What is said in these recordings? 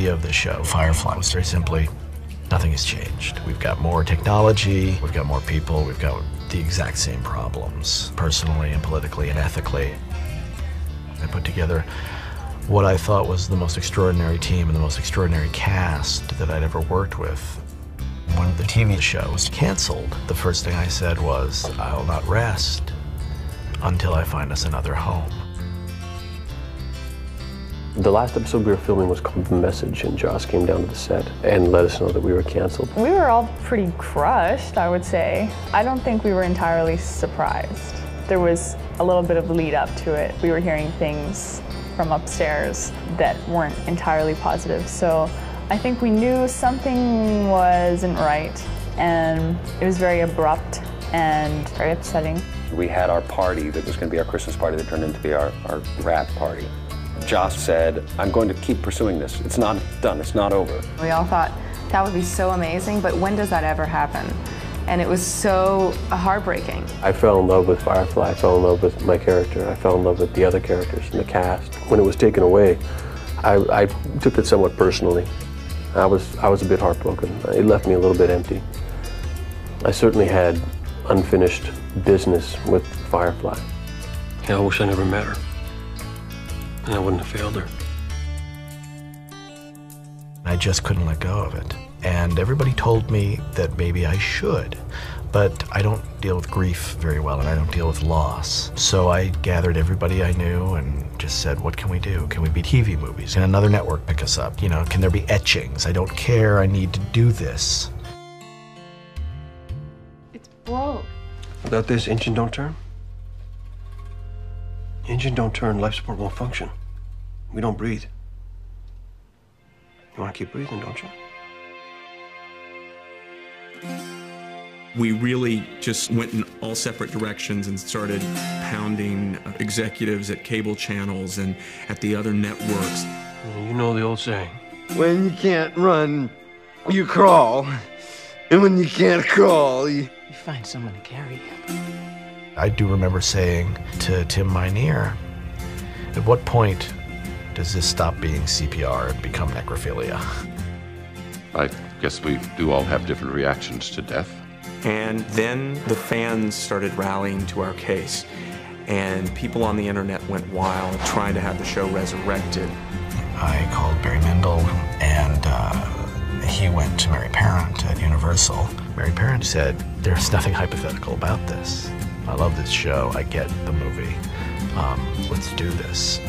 idea of the show, Firefly, was very simply, nothing has changed. We've got more technology, we've got more people, we've got the exact same problems, personally and politically and ethically. I put together what I thought was the most extraordinary team and the most extraordinary cast that I'd ever worked with. When the TV show was canceled, the first thing I said was, I'll not rest until I find us another home. The last episode we were filming was called The Message, and Joss came down to the set and let us know that we were canceled. We were all pretty crushed, I would say. I don't think we were entirely surprised. There was a little bit of lead up to it. We were hearing things from upstairs that weren't entirely positive, so I think we knew something wasn't right, and it was very abrupt and very upsetting. We had our party that was going to be our Christmas party that turned into be our wrap party. Joss said, I'm going to keep pursuing this. It's not done, it's not over. We all thought that would be so amazing, but when does that ever happen? And it was so heartbreaking. I fell in love with Firefly, I fell in love with my character, I fell in love with the other characters in the cast. When it was taken away, I took it somewhat personally. I was a bit heartbroken. It left me a little bit empty. I certainly had unfinished business with Firefly. Yeah, I wish I never met her. And I wouldn't have failed her. I just couldn't let go of it. And everybody told me that maybe I should, but I don't deal with grief very well, and I don't deal with loss. So I gathered everybody I knew and just said, what can we do? Can we be TV movies? Can another network pick us up? You know, can there be etchings? I don't care, I need to do this. It's broke. Without this, engine don't turn. Engine don't turn, life support won't function. We don't breathe. You want to keep breathing, don't you? We really just went in all separate directions and started pounding executives at cable channels and at the other networks. You know the old saying. When you can't run, you crawl. And when you can't crawl, you find someone to carry you. I do remember saying to Tim Minear, at what point does this stop being CPR and become necrophilia? I guess we do all have different reactions to death. And then the fans started rallying to our case, and people on the internet went wild trying to have the show resurrected. I called Barry Mindle, and he went to Mary Parent at Universal. Mary Parent said, there's nothing hypothetical about this. I love this show, I get the movie. Let's do this.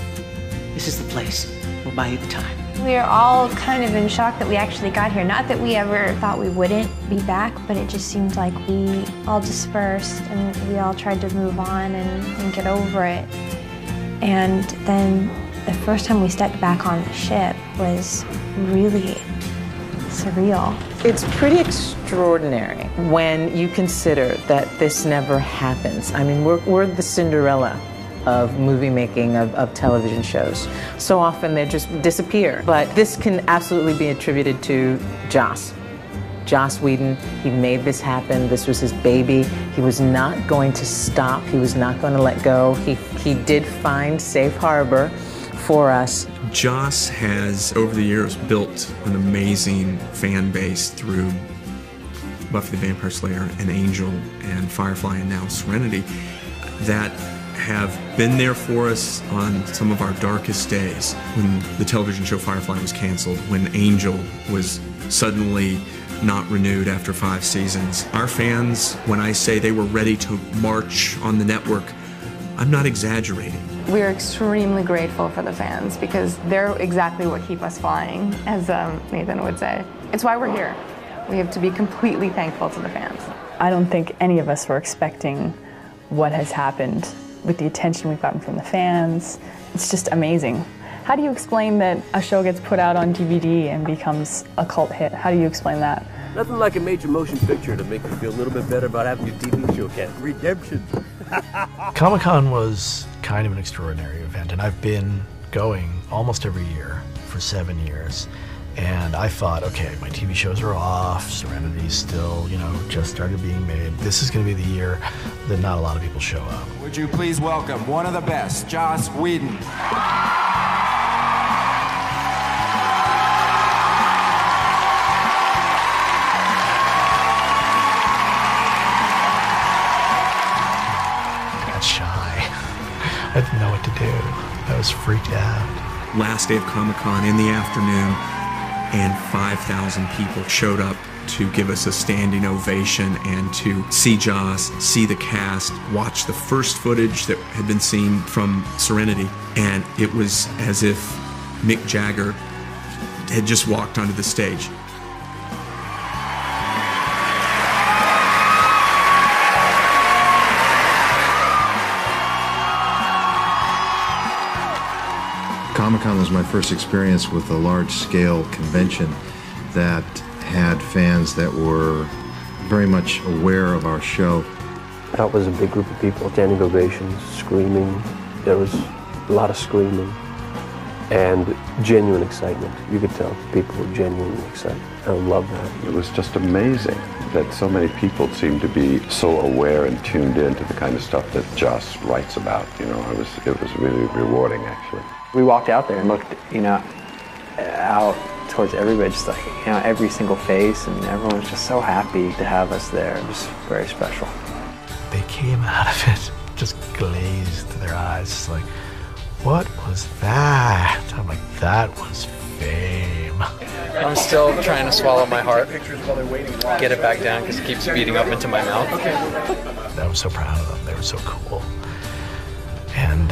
This is the place. We'll buy you the time. We are all kind of in shock that we actually got here. Not that we ever thought we wouldn't be back, but it just seemed like we all dispersed and we all tried to move on and get over it. And then the first time we stepped back on the ship was really surreal. It's pretty extraordinary when you consider that this never happens. I mean, we're the Cinderella of movie making, of television shows. So often they just disappear. But this can absolutely be attributed to Joss. Joss Whedon, he made this happen. This was his baby. He was not going to stop. He was not going to let go. He did find safe harbor for us. Joss has, over the years, built an amazing fan base through Buffy the Vampire Slayer and Angel and Firefly and now Serenity that have been there for us on some of our darkest days. When the television show Firefly was canceled, when Angel was suddenly not renewed after 5 seasons. Our fans, when I say they were ready to march on the network, I'm not exaggerating. We're extremely grateful for the fans because they're exactly what keep us flying, as Nathan would say. It's why we're here. We have to be completely thankful to the fans. I don't think any of us were expecting what has happened with the attention we've gotten from the fans. It's just amazing. How do you explain that a show gets put out on DVD and becomes a cult hit? How do you explain that? Nothing like a major motion picture to make you feel a little bit better about having your TV show get redemption. Comic-Con was kind of an extraordinary event, and I've been going almost every year for 7 years. And I thought, okay, my TV shows are off, Serenity's still, just started being made. This is going to be the year that not a lot of people show up. Would you please welcome one of the best, Joss Whedon. freaked out. Last day of Comic-Con in the afternoon, and 5,000 people showed up to give us a standing ovation and to see Joss, see the cast, watch the first footage that had been seen from Serenity, and it was as if Mick Jagger had just walked onto the stage. Comic-Con was my first experience with a large-scale convention that had fans that were very much aware of our show. That was a big group of people, standing ovations, screaming. There was a lot of screaming and genuine excitement. You could tell people were genuinely excited. I love that. It was just amazing that so many people seemed to be so aware and tuned in to the kind of stuff that Joss writes about. You know, it was really rewarding, actually. We walked out there and looked, out towards everybody, just like, every single face, and everyone was just so happy to have us there. It was very special. They came out of it just glazed to their eyes, just like, what was that? I'm like, that was fame. I'm still trying to swallow my heart, get it back down because it keeps beating up into my mouth. I was so proud of them. They were so cool. And,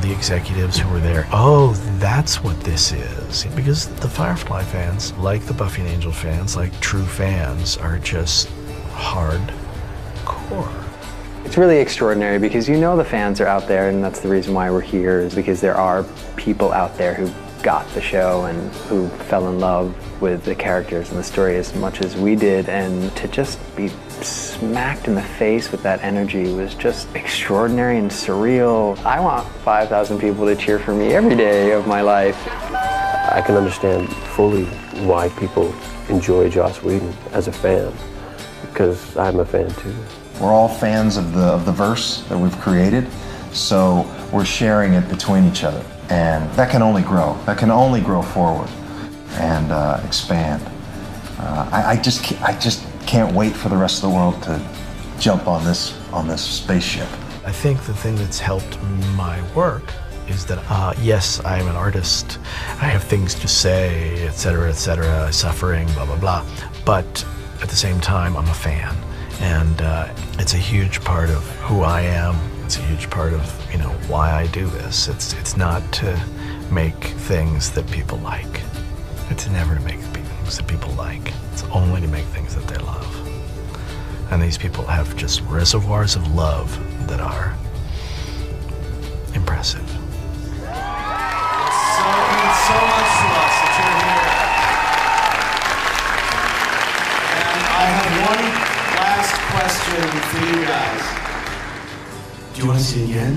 the executives who were there, oh, that's what this is. Because the Firefly fans, like the Buffy and Angel fans, like true fans, are just hardcore. It's really extraordinary because the fans are out there, and that's the reason why we're here, is because there are people out there who got the show and who fell in love with the characters and the story as much as we did, and to just be smacked in the face with that energy was just extraordinary and surreal. I want 5,000 people to cheer for me every day of my life. I can understand fully why people enjoy Joss Whedon as a fan, because I'm a fan too. We're all fans of the verse that we've created, so we're sharing it between each other. And that can only grow. That can only grow forward and expand. I just can't wait for the rest of the world to jump on this spaceship. I think the thing that's helped my work is that, yes, I'm an artist. I have things to say, etc., suffering, blah, blah, blah. But at the same time, I'm a fan. And it's a huge part of who I am. It's a huge part of, why I do this. It's not to make things that people like. It's never to make things that people like. It's only to make things that they love. And these people have just reservoirs of love that are impressive. It means so much to us that you're here. And I have one last question for you guys. Do you want to see it again?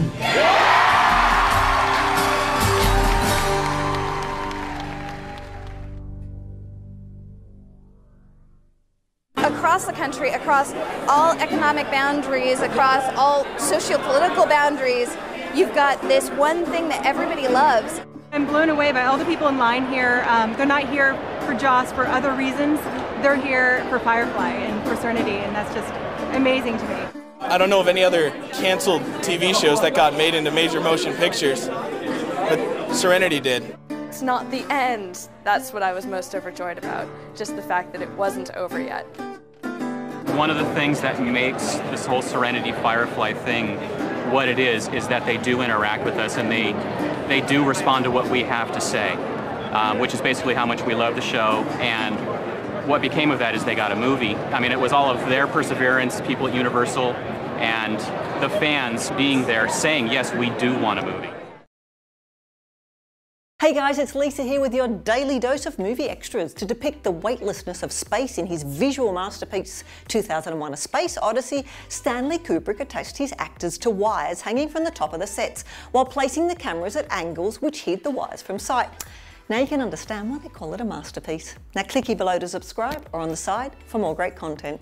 Across the country, across all economic boundaries, across all socio-political boundaries, you've got this one thing that everybody loves. I'm blown away by all the people in line here. They're not here for Joss for other reasons. They're here for Firefly and for Serenity, and that's just amazing to me. I don't know of any other canceled TV shows that got made into major motion pictures, but Serenity did. It's not the end. That's what I was most overjoyed about, just the fact that it wasn't over yet. One of the things that makes this whole Serenity Firefly thing what it is that they do interact with us, and they do respond to what we have to say, which is basically how much we love the show. And what became of that is they got a movie. I mean, it was all of their perseverance, people at Universal, and the fans being there saying, yes, we do want a movie. Hey guys, it's Lisa here with your daily dose of movie extras. To depict the weightlessness of space in his visual masterpiece 2001: A Space Odyssey, Stanley Kubrick attached his actors to wires hanging from the top of the sets while placing the cameras at angles which hid the wires from sight. Now you can understand why they call it a masterpiece. Now click here below to subscribe or on the side for more great content.